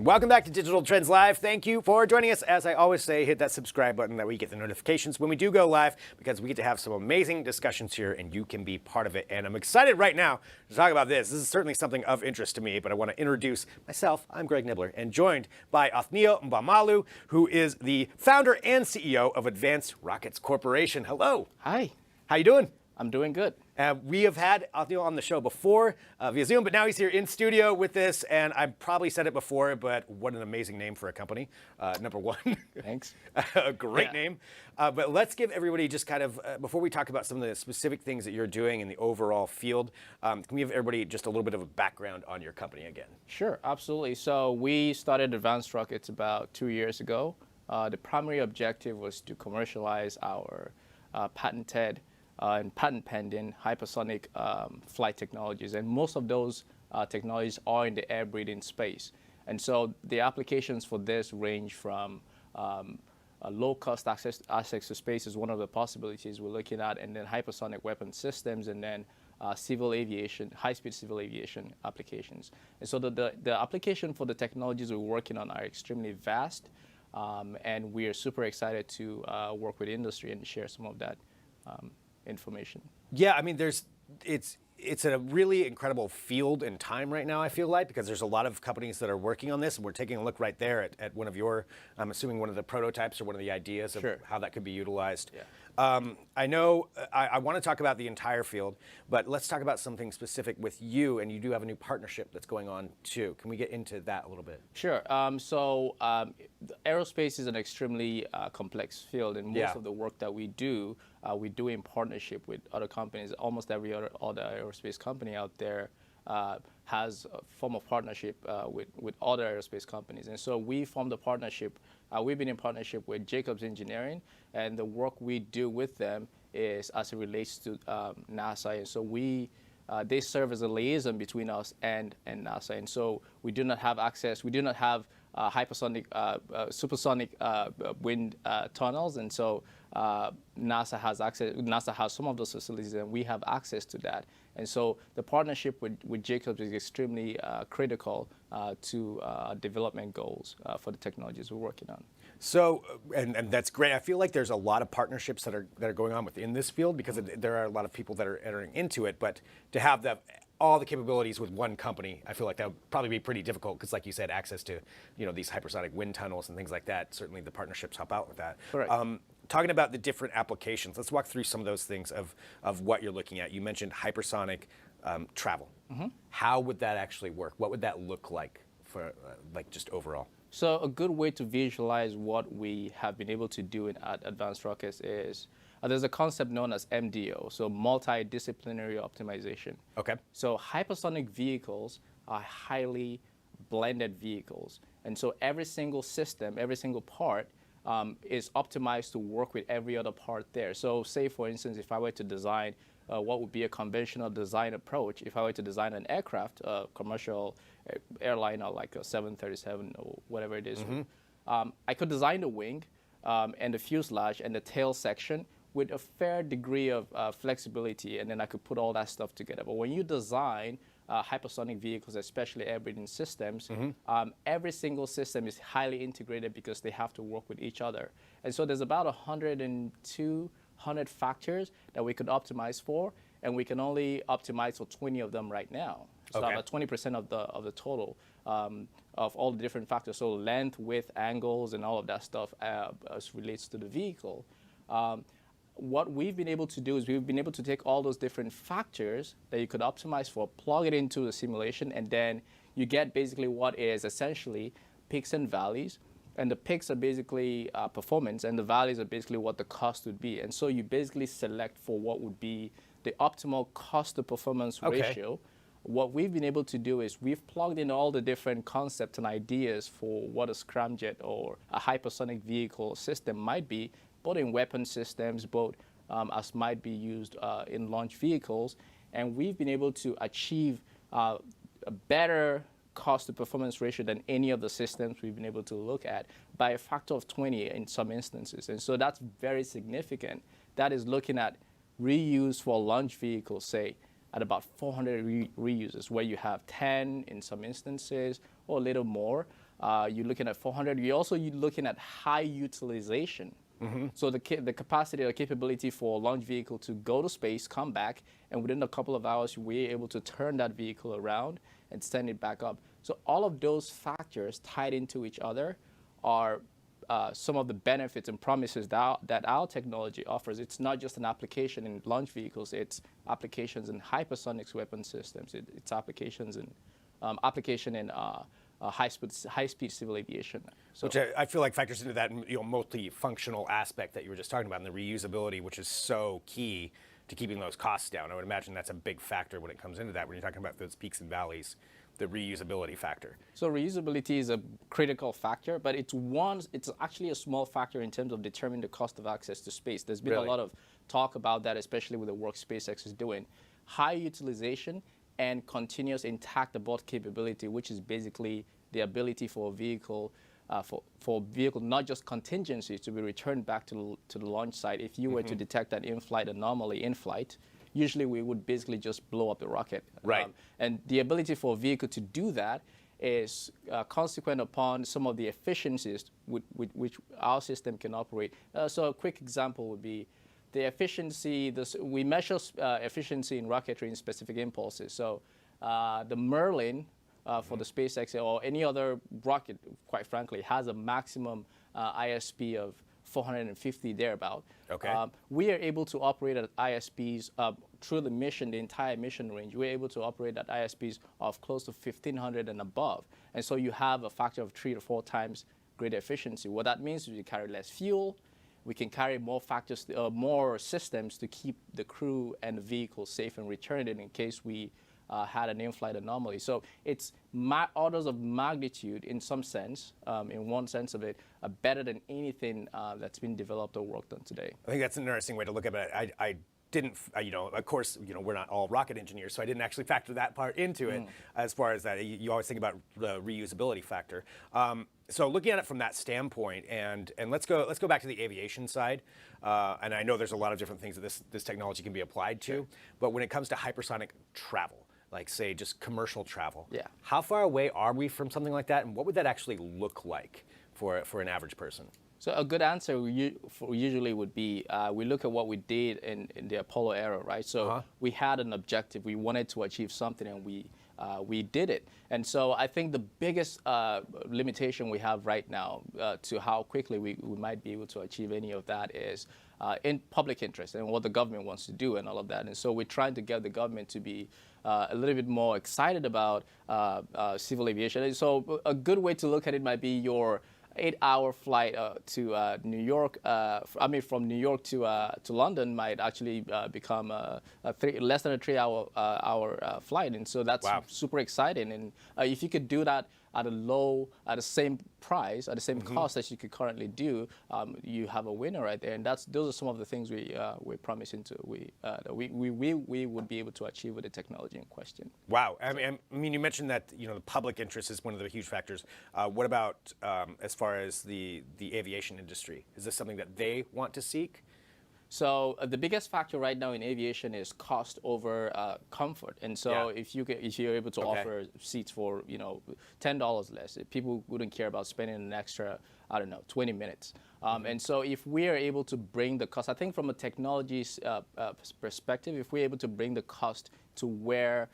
Welcome back to Digital Trends Live. Thank you for joining us. As I always say, hit that subscribe button that way you get the notifications when we do go live, because we get to have some amazing discussions here and you can be part of it. And I'm excited right now to talk about this. This is certainly something of interest to me, but I want to introduce myself. I'm Greg Nibbler, and joined by Othniel Mbamalu, who is the founder and CEO of Advanced Rockets Corporation. Hello. Hi. How you doing? I'm doing good. We have had Othniel on the show before via Zoom, but now he's here in studio with us, and I probably said it before, but what an amazing name for a company, number one. Thanks. A great name. But let's give everybody just kind of, before we talk about some of the specific things that you're doing in the overall field, can we give everybody just a little bit of a background on your company again? Sure, absolutely. So we started Advanced Rockets about 2 years ago. The primary objective was to commercialize our patented and patent-pending hypersonic flight technologies, and most of those technologies are in the air-breathing space. And so the applications for this range from low-cost access to space is one of the possibilities we're looking at, and then hypersonic weapon systems, and then civil aviation, high-speed civil aviation applications. And so the application for the technologies we're working on are extremely vast, and we are super excited to work with industry and share some of that information. Yeah, I mean, it's a really incredible field and time right now, I feel like, because there's a lot of companies that are working on this, and we're taking a look right there at one of your, I'm assuming one of the prototypes or one of the ideas of how that could be utilized. Yeah. I know I want to talk about the entire field, but let's talk about something specific with you, and you do have a new partnership that's going on too. Can we get into that a little bit? Sure. Aerospace is an extremely complex field, and most of the work that we do in partnership with other companies. Almost every other aerospace company out there has a form of partnership with other aerospace companies. And so we formed a partnership. We've been in partnership with Jacobs Engineering, and the work we do with them is as it relates to NASA. And so they serve as a liaison between us and NASA. And so we do not have access, we do not have hypersonic, supersonic wind tunnels. And so NASA has access, NASA has some of those facilities, and we have access to that. And so the partnership with Jacobs is extremely critical to development goals for the technologies we're working on. So, and that's great. I feel like there's a lot of partnerships that are going on within this field, because there are a lot of people that are entering into it. But to have all the capabilities with one company, I feel like that would probably be pretty difficult, because, like you said, access to these hypersonic wind tunnels and things like that. Certainly, the partnerships help out with that. Correct. Talking about the different applications, let's walk through some of those things of what you're looking at. You mentioned hypersonic travel. Mm-hmm. How would that actually work? What would that look like for just overall? So a good way to visualize what we have been able to do at Advanced Rockets is there's a concept known as MDO, so Multidisciplinary Optimization. Okay. So hypersonic vehicles are highly blended vehicles. And so every single system, every single part is optimized to work with every other part there. So say, for instance, if I were to design what would be a conventional design approach, if I were to design an aircraft, a commercial airliner like a 737 or whatever it is, mm-hmm. I could design the wing and the fuselage and the tail section with a fair degree of flexibility, and then I could put all that stuff together. But when you design hypersonic vehicles, especially air-breathing systems, mm-hmm. Every single system is highly integrated because they have to work with each other. And so there's about 100 factors that we could optimize for, and we can only optimize for 20 of them right now. So about 20% of the total of all the different factors. So length, width, angles, and all of that stuff as relates to the vehicle. What we've been able to do is we've been able to take all those different factors that you could optimize for, plug it into the simulation, and then you get basically what is essentially peaks and valleys. And the peaks are basically performance, and the valleys are basically what the cost would be. And so you basically select for what would be the optimal cost to performance ratio. What we've been able to do is we've plugged in all the different concepts and ideas for what a scramjet or a hypersonic vehicle system might be, both in weapon systems, both as might be used in launch vehicles. And we've been able to achieve a better cost to performance ratio than any of the systems we've been able to look at by a factor of 20 in some instances. And so that's very significant. That is looking at reuse for launch vehicles, say, at about 400 reuses, where you have 10 in some instances or a little more. You're looking at 400. You're looking at high utilization. So the capacity or capability for a launch vehicle to go to space, come back, and within a couple of hours, we're able to turn that vehicle around and send it back up. So all of those factors tied into each other are some of the benefits and promises that our technology offers. It's not just an application in launch vehicles, it's applications in hypersonic weapon systems, it's applications in high-speed civil aviation. So, which I feel like factors into that multifunctional aspect that you were just talking about, and the reusability, which is so key to keeping those costs down. I would imagine that's a big factor when it comes into that, when you're talking about those peaks and valleys, the reusability factor. So reusability is a critical factor, but it's actually a small factor in terms of determining the cost of access to space. There's been a lot of talk about that, especially with the work SpaceX is doing. High utilization and continuous intact abort capability, which is basically the ability for a vehicle, not just contingencies, to be returned back to the launch site. If you were to detect an in-flight anomaly in flight, usually we would basically just blow up the rocket. Right. And the ability for a vehicle to do that is consequent upon some of the efficiencies with which our system can operate. So a quick example would be the efficiency. We measure efficiency in rocketry in specific impulses. So the Merlin for the SpaceX or any other rocket, quite frankly, has a maximum ISP of 450 thereabout. Okay. We are able to operate at ISPs through the entire mission range. We're able to operate at ISPs of close to 1,500 and above. And so you have a factor of 3 to 4 times greater efficiency. What that means is we carry less fuel. We can carry more more systems to keep the crew and the vehicle safe and returned in case we had an in-flight anomaly. So it's orders of magnitude in some sense, in one sense of it, better than anything that's been developed or worked on today. I think that's an interesting way to look at it. I didn't, of course, we're not all rocket engineers, so I didn't actually factor that part into it as far as that. You always think about the reusability factor. So looking at it from that standpoint, and let's go back to the aviation side. And I know there's a lot of different things that this technology can be applied to, but when it comes to hypersonic travel, like say just commercial travel, how far away are we from something like that, and what would that actually look like for an average person? So a good answer usually would be we look at what we did in the Apollo era, right? So we had an objective, we wanted to achieve something, and we did it. And so I think the biggest limitation we have right now to how quickly we might be able to achieve any of that is in public interest and what the government wants to do and all of that. And so we're trying to get the government to be a little bit more excited about civil aviation. And so a good way to look at it might be your 8-hour flight to New York. From New York to London might actually become less than a 3-hour flight, and so that's super exciting. And if you could do that at the same price, at the same cost as you could currently do, you have a winner right there. And those are some of the things we're promising that we would be able to achieve with the technology in question. Wow. I mean, you mentioned that the public interest is one of the huge factors. What about as far as the aviation industry? Is this something that they want to seek? So the biggest factor right now in aviation is cost over comfort, and so if you're able to offer seats for $10 less, people wouldn't care about spending an extra 20 minutes. And so if we are able to bring the cost, I think from a technology perspective, if we're able to bring the cost to where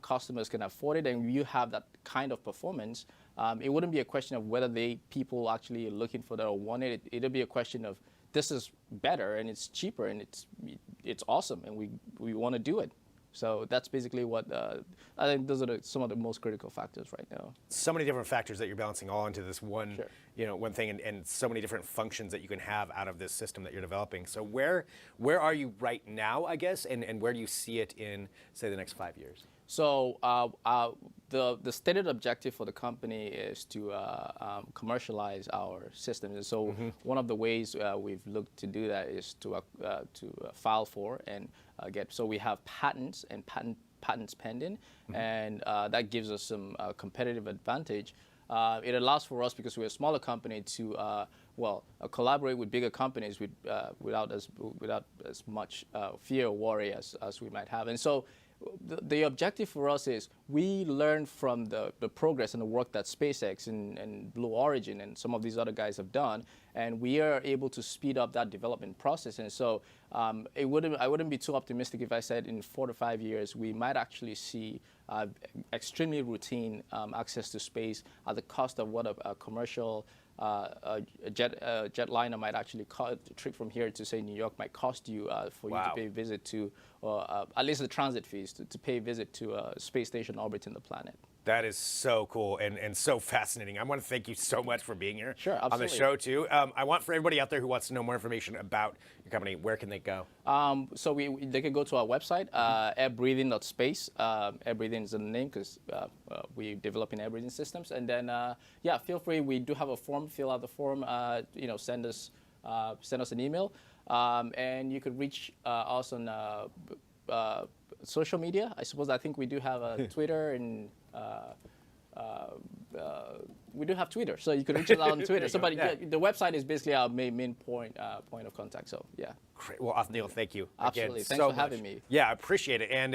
customers can afford it, and you have that kind of performance, it wouldn't be a question of whether people actually are looking for that or want it. It'll be a question of this is better and it's cheaper and it's awesome and we want to do it. So that's basically what I think those are some of the most critical factors right now. So many different factors that you're balancing all into this one, one thing, and so many different functions that you can have out of this system that you're developing. So where are you right now, I guess, and where do you see it in, say, the next 5 years? So the stated objective for the company is to commercialize our systems. And so one of the ways we've looked to do that is to file for and get. So we have patents and patents pending, and that gives us some competitive advantage. It allows for us, because we're a smaller company, to collaborate with bigger companies without as much fear or worry as we might have. And so the objective for us is we learn from the progress and the work that SpaceX and Blue Origin and some of these other guys have done, and we are able to speed up that development process. And so I wouldn't be too optimistic if I said in 4 to 5 years we might actually see extremely routine access to space at the cost of what a commercial jetliner might actually cost. The trip from here to say New York might cost you for you to pay a visit to, at least the transit fees to pay a visit to a space station orbiting the planet. That is so cool and so fascinating. I want to thank you so much for being here on the show, too. I want for everybody out there who wants to know more information about your company, where can they go? So they can go to our website, airbreathing.space. Airbreathing is the name because we're developing air breathing systems. And then, yeah, feel free. We do have a form. Fill out the form. Send us an email. And you could reach us on social media. I think we do have a Twitter and we do have Twitter, so you can reach us out on Twitter. So, but the website is basically our main point of contact. So, yeah. Great. Well, Othniel, thank you. Absolutely. Again, Thanks for having me. Yeah, I appreciate it. And